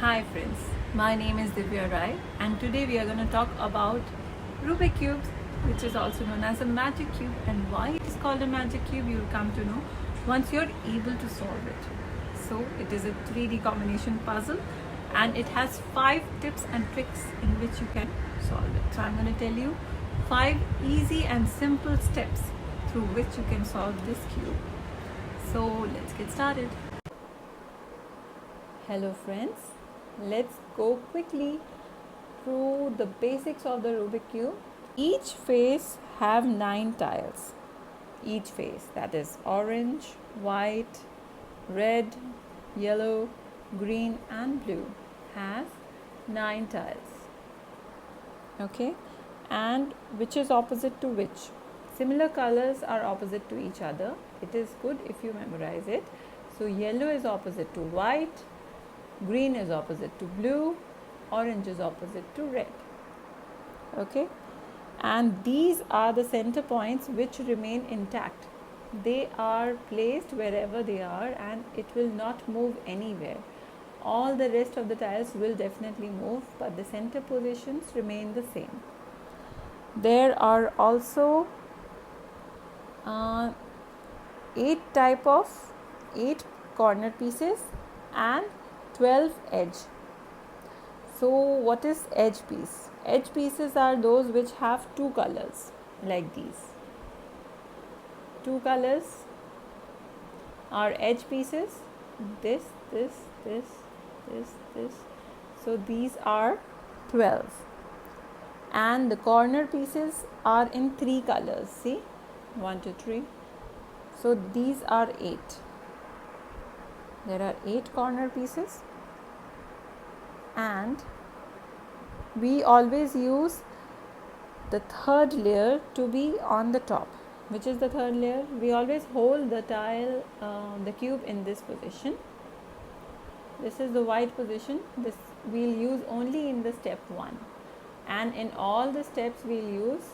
Hi friends, my name is Divya Rai and today we are going to talk about Rubik cubes, which is also known as a magic cube, and why it is called a magic cube you will come to know once you're able to solve it. So it is a 3D combination puzzle and it has 5 tips and tricks in which you can solve it. So I'm going to tell you 5 easy and simple steps through which you can solve this cube. So let's get started. Hello friends, let's go quickly through the basics of the Rubik cube. Each face have 9 tiles. Each face, that is orange, white, red, yellow, green and blue, has 9 tiles. Okay, and which is opposite to which? Similar colors are opposite to each other. It is good if you memorize it. So yellow is opposite to white, green is opposite to blue, orange is opposite to red. Okay, and these are the center points which remain intact. They are placed wherever they are and it will not move anywhere. All the rest of the tiles will definitely move, but the center positions remain the same. There are also 8 corner pieces and 12 edge. So what is edge piece? Edge pieces are those which have 2 colors, like these. 2 colors are edge pieces. This. So these are 12. And the corner pieces are in 3 colors. See? 1, 2, 3. So these are 8. There are 8 corner pieces. And we always use the third layer to be on the top. Which is the third layer? We always hold the tile, the cube in this position. This is the white position. This we'll use only in the step 1. And in all the steps we'll use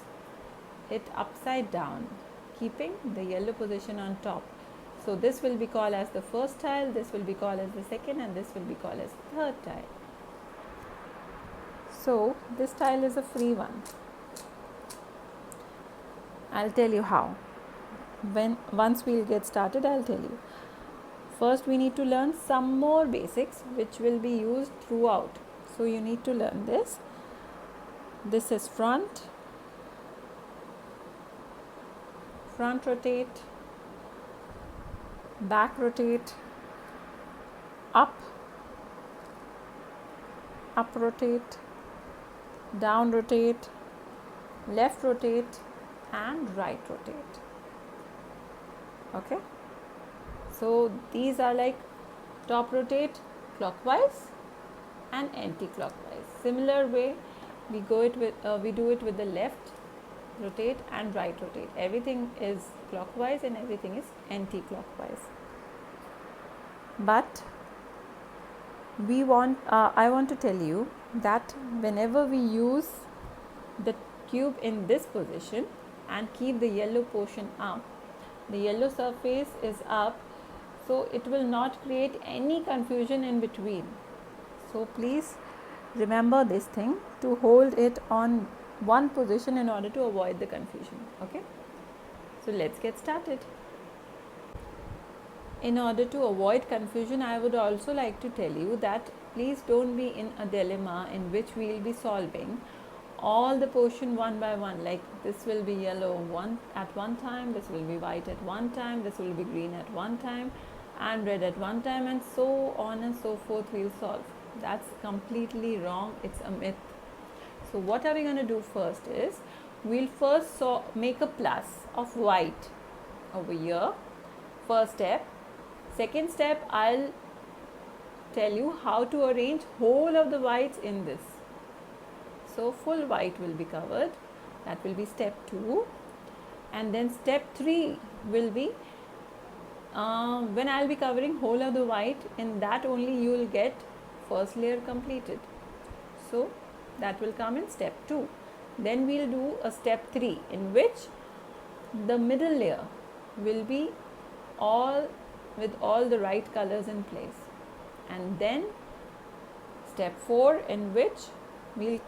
it upside down, keeping the yellow position on top. So this will be called as the first tile, this will be called as the second, and this will be called as the third tile. So this tile is a free one. I'll tell you how. Once we'll get started, I'll tell you. First we need to learn some more basics which will be used throughout. So you need to learn this. This is front rotate, back rotate, up rotate, down rotate, left rotate and right rotate. Okay, so these are like top rotate clockwise and anti-clockwise. Similar way we do it with the left rotate and right rotate. Everything is clockwise and everything is anti-clockwise. But I want to tell you that whenever we use the cube in this position and keep the yellow portion up, the yellow surface is up, so it will not create any confusion in between. So please remember this thing, to hold it on one position in order to avoid the confusion. Okay, so let's get started. In order to avoid confusion, I would also like to tell you that please don't be in a dilemma in which we will be solving all the portion one by one. Like this will be yellow at one time, this will be white at one time, this will be green at one time and red at one time, and so on and so forth we'll solve. That's completely wrong. It's a myth. So what are we going to do first is, we'll first make a plus of white over here. First step. Second step, I'll tell you how to arrange whole of the whites in this. So full white will be covered. That will be step 2. And then step 3 will be when I'll be covering whole of the white, in that only you will get first layer completed. So that will come in step 2. Then we'll do a step 3 in which the middle layer will be all with all the right colors in place, and then Step 4, in which we'll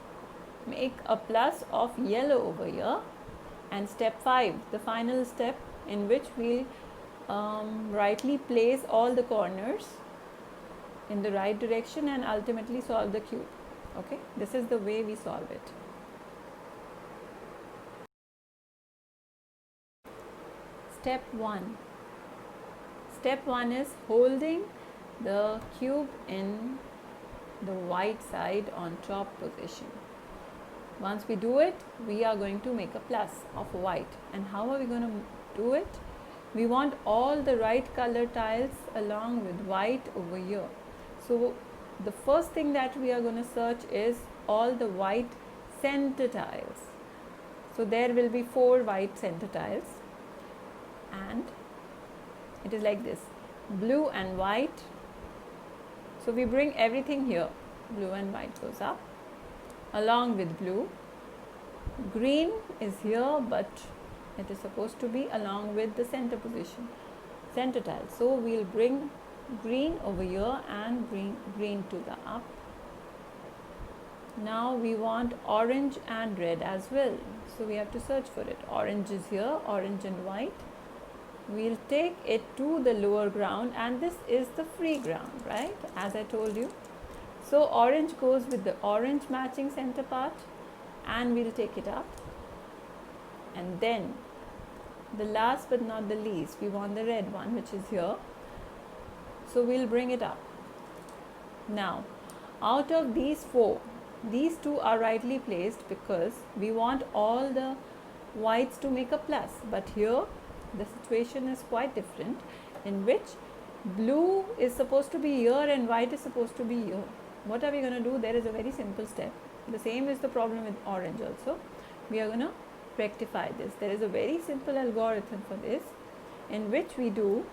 make a plus of yellow over here. And step 5, the final step, in which we'll rightly place all the corners in the right direction and ultimately solve the cube. Okay, this is the way we solve it. Step 1. Step 1 is holding the cube in the white side on top position. Once we do it, we are going to make a plus of white. And how are we going to do it? We want all the right color tiles along with white over here. So the first thing that we are going to search is all the white center tiles. So there will be 4 white center tiles, and it is like this: blue and white. So we bring everything here. Blue and white goes up along with blue. Green is here, but it is supposed to be along with the center position, center tile. So we'll bring green over here and bring green to the up. Now we want orange and red as well. So we have to search for it. Orange is here, orange and white. We'll take it to the lower ground, and this is the free ground, right? As I told you. So orange goes with the orange matching center part, and we'll take it up. And then the last but not the least, we want the red one, which is here. So we'll bring it up. Now, out of these 4, these 2 are rightly placed because we want all the whites to make a plus. But here the situation is quite different, in which blue is supposed to be here and white is supposed to be here. What are we going to do? There is a very simple step. The same is the problem with orange also. We are going to rectify this. There is a very simple algorithm for this, in which we do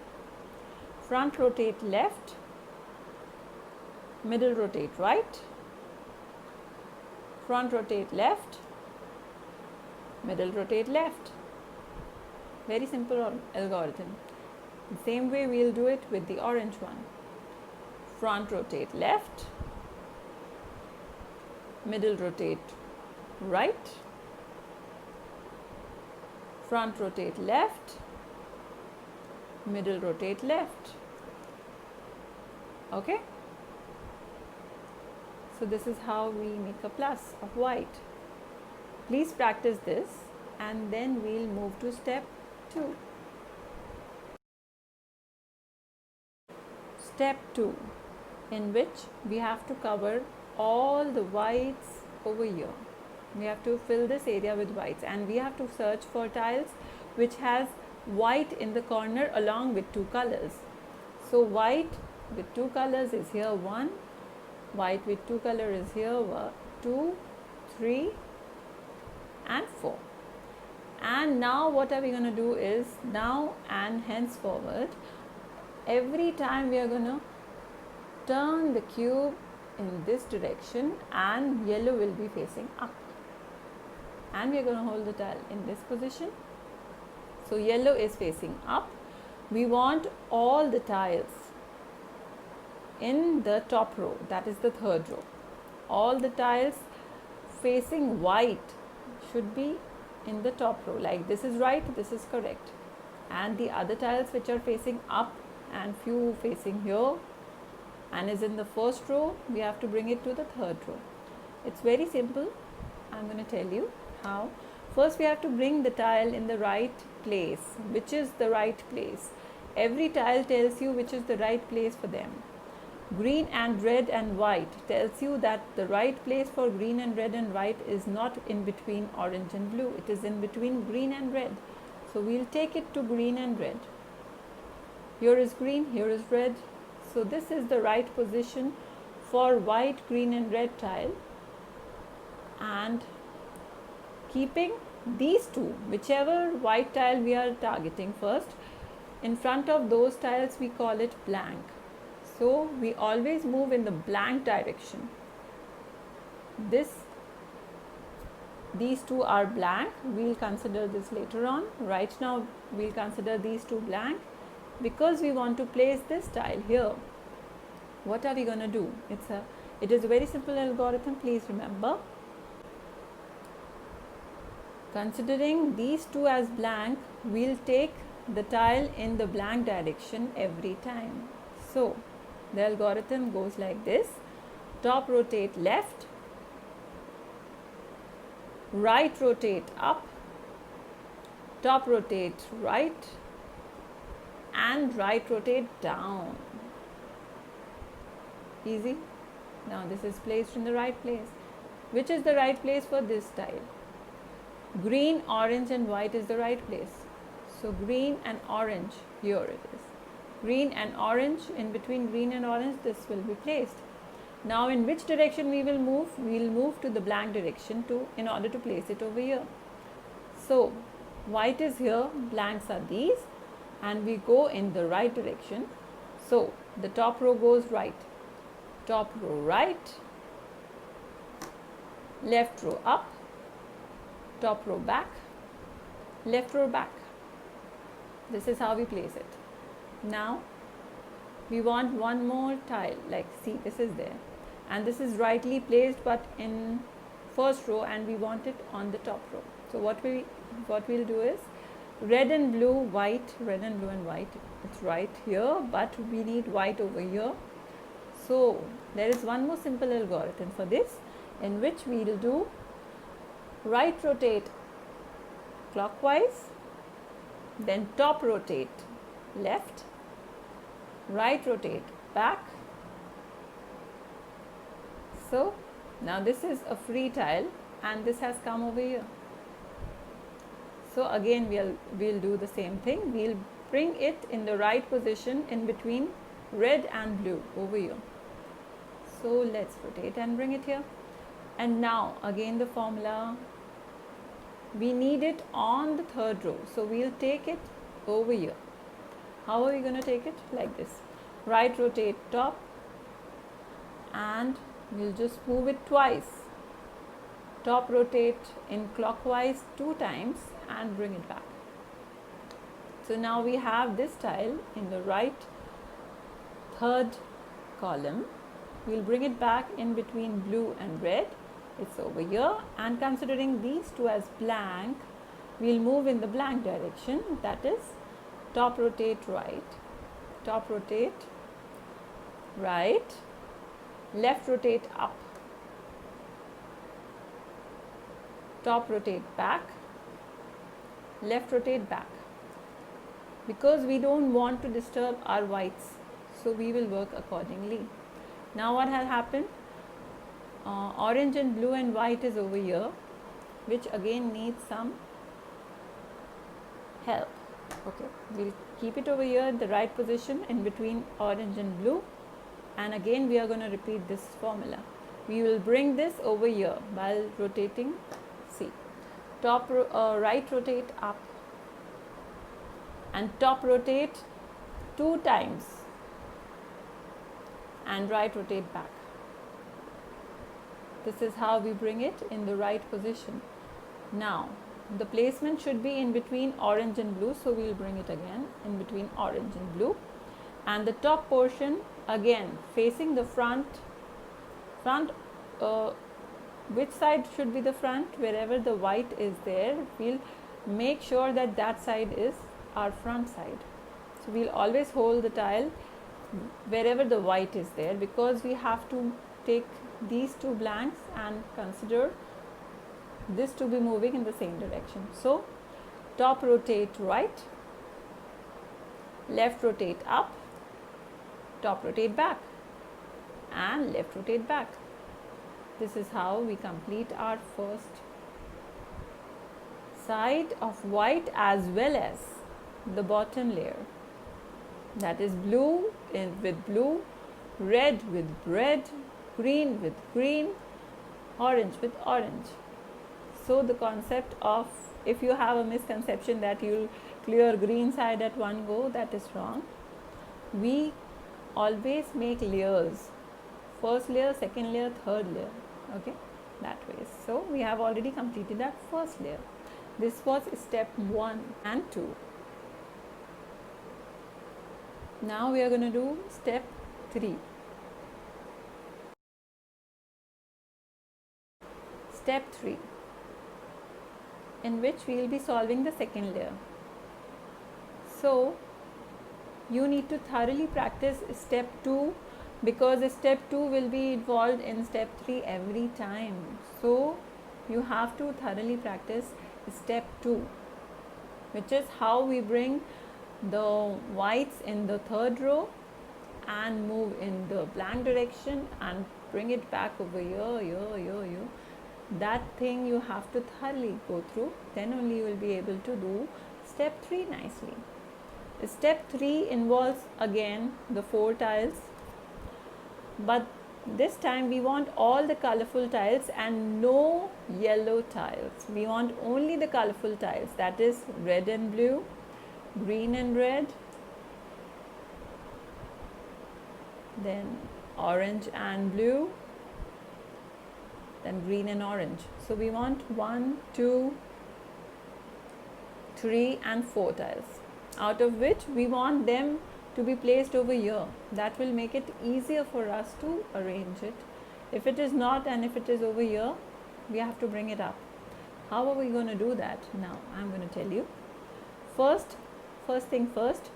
front rotate left, middle rotate right, front rotate left, middle rotate left. Very simple algorithm. The same way we'll do it with the orange one. Front rotate left, middle rotate right, front rotate left, middle rotate left. Okay, so this is how we make a plus of white. Please practice this, and then we'll move to step 2. Step 2, in which we have to cover all the whites over here. We have to fill this area with whites, and we have to search for tiles which has white in the corner along with 2 colors. So white with 2 colors is here 1, white with 2 colors is here 2, 3 and 4. And now what are we going to do is, now and henceforward, every time we are going to turn the cube in this direction, and yellow will be facing up, and we are going to hold the tile in this position. So yellow is facing up. We want all the tiles in the top row, that is the 3rd row. All the tiles facing white should be in the top row. Like this is right, this is correct. And the other tiles which are facing up and few facing here and is in the 1st row, we have to bring it to the 3rd row. It's very simple. I'm going to tell you how. First we have to bring the tile in the right place. Which is the right place? Every tile tells you which is the right place for them. Green and red and white tells you that the right place for green and red and white is not in between orange and blue. It is in between green and red. So we'll take it to green and red. Here is green, here is red. So this is the right position for white, green and red tile. And keeping these 2, whichever white tile we are targeting first, in front of those tiles we call it blank. So we always move in the blank direction. These 2 are blank. We'll consider this later on. Right now we'll consider these 2 blank because we want to place this tile here. What are we going to do? It's a It is a very simple algorithm, please remember. Considering these two as blank, we'll take the tile in the blank direction every time. So the algorithm goes like this: top rotate left, right rotate up, top rotate right, and right rotate down. Easy. Now this is placed in the right place. Which is the right place for this tile? Green, orange and white is the right place. So green and orange, here it is. Green and orange, in between green and orange, this will be placed. Now in which direction we will move? We will move to the blank direction in order to place it over here. So white is here, blanks are these, and we go in the right direction. So the top row goes right, top row right, left row up, top row back, left row back. This is how we place it. Now we want one more tile, like see, this is there and this is rightly placed but in first row, and we want it on the top row. So what we'll do is red and blue, white, red and blue and white. It's right here, but we need white over here. So there is one more simple algorithm for this, in which we will do right rotate clockwise, then top rotate left, right rotate back. So now this is a free tile and this has come over here. So again we'll do the same thing. We'll bring it in the right position in between red and blue over here. So let's rotate and bring it here. And now again the formula, we need it on the third row. So we'll take it over here. How are we going to take it? Like this. Right rotate top, and we'll just move it twice. Top rotate in clockwise 2 times and bring it back. So now we have this tile in the right third column. We'll bring it back in between blue and red. It's over here, and considering these two as blank, we'll move in the blank direction, that is top rotate right, top rotate right, left rotate up, top rotate back, left rotate back, because we don't want to disturb our whites, so we will work accordingly. Now what has happened? Orange and blue and white is over here, which again needs some help. Okay, we'll keep it over here in the right position in between orange and blue, and again we are going to repeat this formula. We will bring this over here while rotating. See, top right rotate up and top rotate 2 times and right rotate back. This is how we bring it in the right position. Now the placement should be in between orange and blue, so we will bring it again in between orange and blue, and the top portion again facing the front. Which side should be the front? Wherever the white is there, we'll make sure that that side is our front side. So we'll always hold the tile wherever the white is there, because we have to take these 2 blanks and consider this to be moving in the same direction. So top rotate right, left rotate up, top rotate back, and left rotate back. This is how we complete our first side of white as well as the bottom layer, that is blue with blue, red with red, green with green, orange with orange. So the concept of, if you have a misconception that you'll clear green side at one go, that is wrong. We always make layers, first layer, second layer, third layer, okay, that way. So we have already completed that first layer. This was step 1 and 2. Now we are going to do step 3. step 3, in which we will be solving the second layer. So you need to thoroughly practice step 2, because step 2 will be involved in step 3 every time. So you have to thoroughly practice step 2, which is how we bring the whites in the third row and move in the blank direction and bring it back over here. That thing you have to thoroughly go through, then only you will be able to do step 3 nicely. Step 3 involves again the 4 tiles, but this time we want all the colorful tiles and no yellow tiles. We want only the colorful tiles, that is red and blue, green and red, then orange and blue, then green and orange. So we want 1, 2, 3 and 4 tiles, out of which we want them to be placed over here. That will make it easier for us to arrange it. If it is not, and if it is over here, we have to bring it up. How are we going to do that? Now I'm going to tell you. First thing first,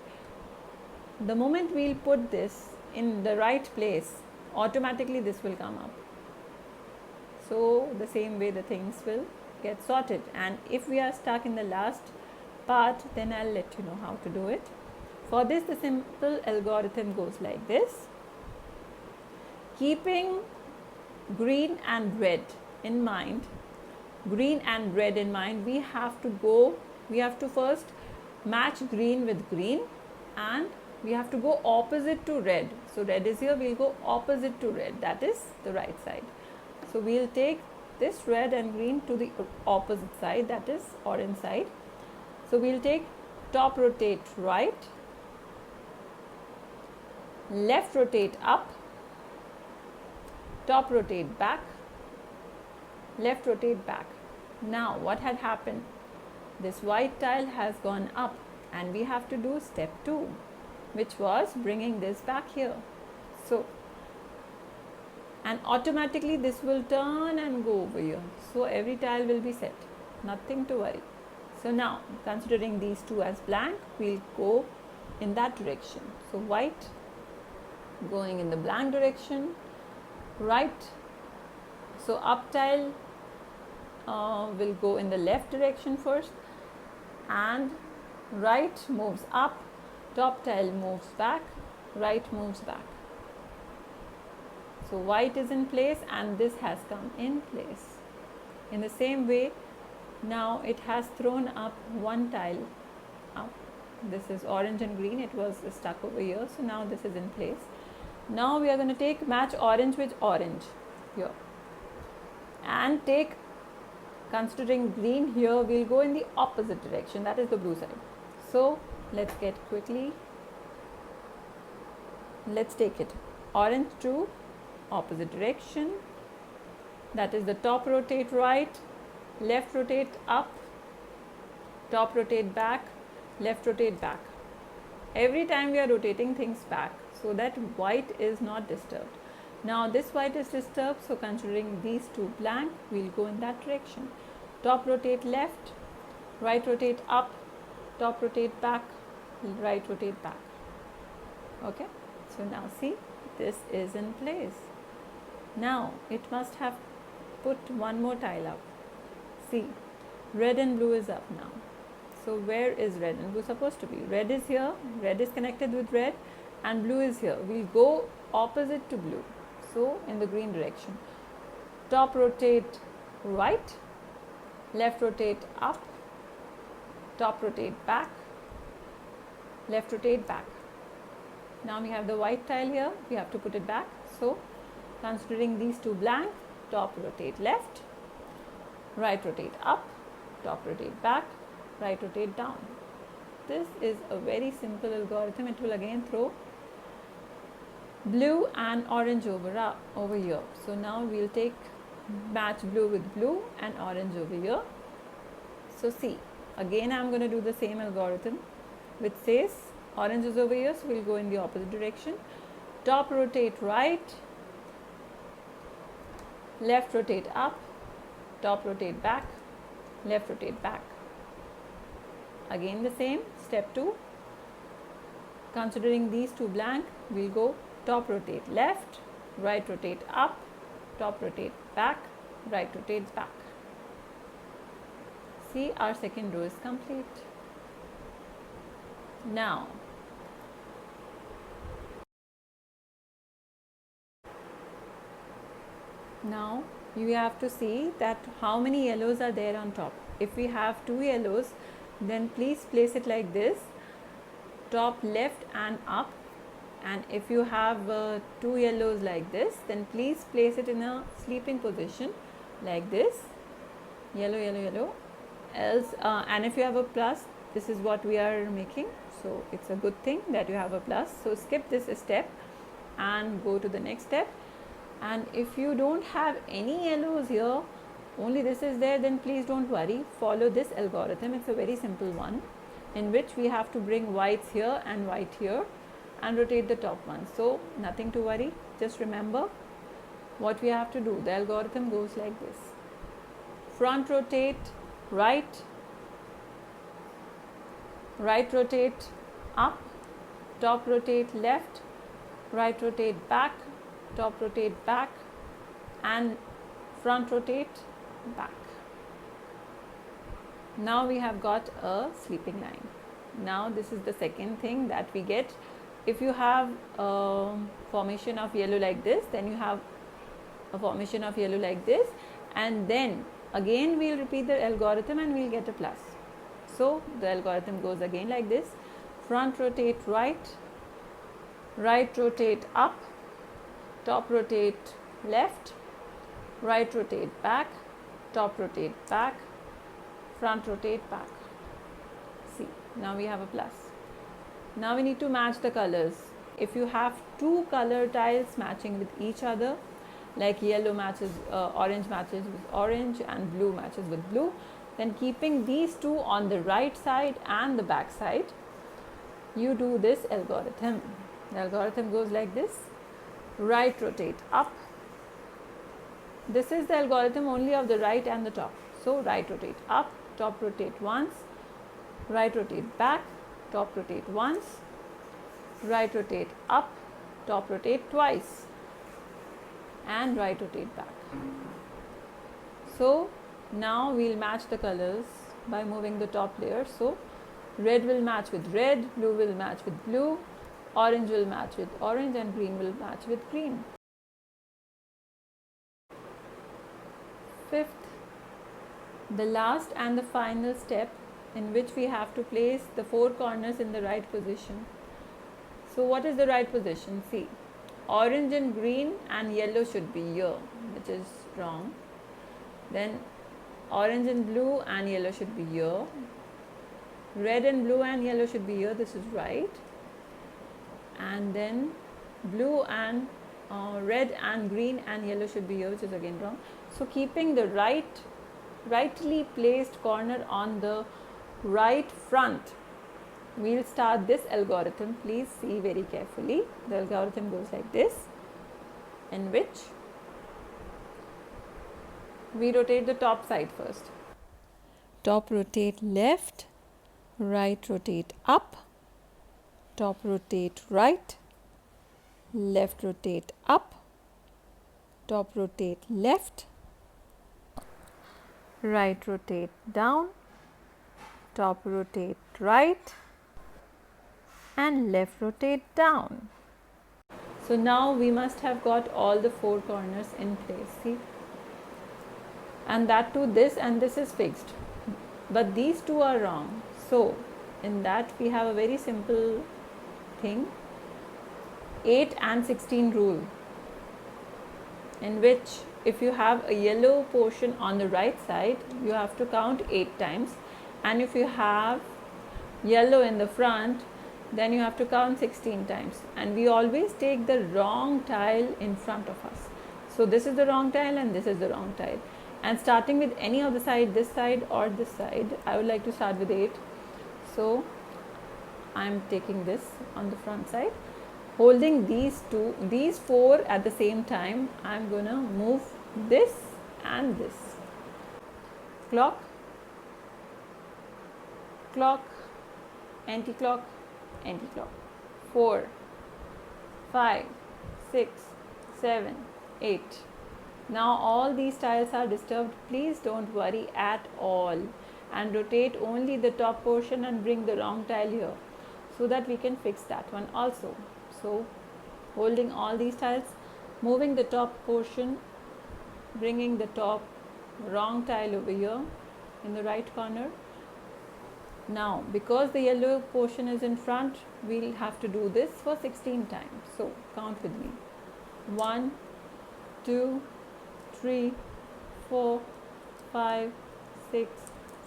the moment we'll put this in the right place, automatically this will come up. So the same way the things will get sorted, and if we are stuck in the last part, then I'll let you know how to do it. For this, the simple algorithm goes like this. Keeping green and red in mind, we have to first match green with green, and we have to go opposite to red. So red is here, we'll go opposite to red, that is the right side. So we'll take this red and green to the opposite side, that is orange side. So we'll take top rotate right, left rotate up, top rotate back, left rotate back. Now what had happened? This white tile has gone up, and we have to do step 2, which was bringing this back here. So, and automatically this will turn and go over here. So every tile will be set, nothing to worry. So now, considering these two as blank, we'll go in that direction. So white going in the blank direction, right. So up tile will go in the left direction first, and right moves up, top tile moves back, right moves back. So white is in place and this has come in place. In the same way, now it has thrown up one tile up. This is orange and green, it was stuck over here, so now this is in place. Now we are going to match orange with orange here, and take, considering green here, we'll go in the opposite direction, that is the blue side. So let's take it orange to opposite direction, that is the top rotate right, left rotate up, top rotate back, left rotate back. Every time we are rotating things back so that white is not disturbed. Now this white is disturbed, so considering these two blank, we'll go in that direction. Top rotate left, right rotate up, top rotate back, right rotate back. Okay, so now see, this is in place. Now it must have put one more tile up. See, red and blue is up now. So where is red and blue supposed to be? Red is here, red is connected with red, and blue is here. We'll go opposite to blue, so in the green direction. Top rotate right, left rotate up, top rotate back, left rotate back. Now we have the white tile here, we have to put it back. So considering these two blank, top rotate left, right rotate up, top rotate back, right rotate down. This is a very simple algorithm. It will again throw blue and orange over here. So now we'll take match blue with blue and orange over here. So see, again I'm going to do the same algorithm, which says orange is over here, so we'll go in the opposite direction. Top rotate right, left rotate up, top rotate back, left rotate back. Again the same, step 2, considering these two blank, we'll go top rotate left, right rotate up, top rotate back, right rotates back. See, our second row is complete. Now you have to see that how many yellows are there on top. If we have 2 yellows, then please place it like this, top left and up. And if you have 2 yellows like this, then please place it in a sleeping position like this, yellow, yellow, yellow. Else and if you have a plus, this is what we are making, so it's a good thing that you have a plus. So skip this step and go to the next step. And if you don't have any yellows here, only this is there, then please don't worry, follow this algorithm. It's a very simple one, in which we have to bring whites here and white here and rotate the top one. So nothing to worry, just remember what we have to do. The algorithm goes like this: front rotate right, right rotate up, top rotate left, right rotate back, top rotate back, and front rotate back. Now we have got a sleeping line. Now this is the second thing that we get. If you have a formation of yellow like this, then you have a formation of yellow like this, and then again we'll repeat the algorithm and we'll get a plus. So the algorithm goes again like this: front rotate right, right rotate up, top rotate left, right rotate back, top rotate back, front rotate back. See, now we have a plus. Now we need to match the colors. If you have 2 color tiles matching with each other, like yellow matches, orange matches with orange, and blue matches with blue, then keeping these 2 on the right side and the back side, you do this algorithm. The algorithm goes like this: right rotate up. This is the algorithm only of the right and the top. So right rotate up, top rotate once, right rotate back, top rotate once, right rotate up, top rotate twice, and right rotate back. So now we'll match the colors by moving the top layer. So red will match with red, blue will match with blue, orange will match with orange, and green will match with green. Fifth, the last and the final step, in which we have to place the 4 corners in the right position. So what is the right position? See, orange and green and yellow should be here, which is wrong. Then orange and blue and yellow should be here. Red and blue and yellow should be here, this is right. And then blue and red and green and yellow should be here, which is again wrong. So keeping the rightly placed corner on the right front, we'll start this algorithm. Please see very carefully. The algorithm goes like this, in which we rotate the top side first. Top rotate left, right rotate up, top rotate right, left rotate up, top rotate left, right rotate down, top rotate right, and left rotate down. So now we must have got all the 4 corners in place. See, and that too, this and this is fixed, but these 2 are wrong. So in that we have a very simple thing, 8 and 16 rule, in which if you have a yellow portion on the right side, you have to count 8 times, and if you have yellow in the front, then you have to count 16 times. And we always take the wrong tile in front of us. So this is the wrong tile and this is the wrong tile. And starting with any of the side, this side or this side, I would like to start with 8. So I am taking this on the front side, holding these 4 at the same time. I am gonna move this and this. clock, clock, anti-clock, anti-clock. 4, 5, 6, 7, 8. Now all these tiles are disturbed. Please don't worry at all and rotate only the top portion and bring the wrong tile here so that we can fix that one also. So holding all these tiles, moving the top portion, bringing the top wrong tile over here in the right corner. Now because the yellow portion is in front, we'll have to do this for 16 times. So count with me. 1, 2, 3, 4, 5, 6,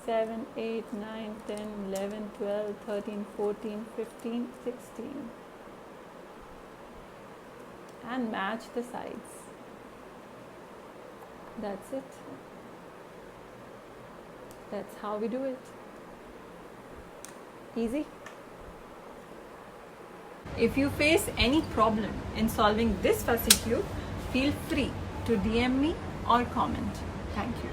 7, 8, 9, 10, 11, 12, 13, 14, 15, 16. And match the sides. That's it. That's how we do it. Easy. If you face any problem in solving this fussy cube, feel free to DM me or comment. Thank you.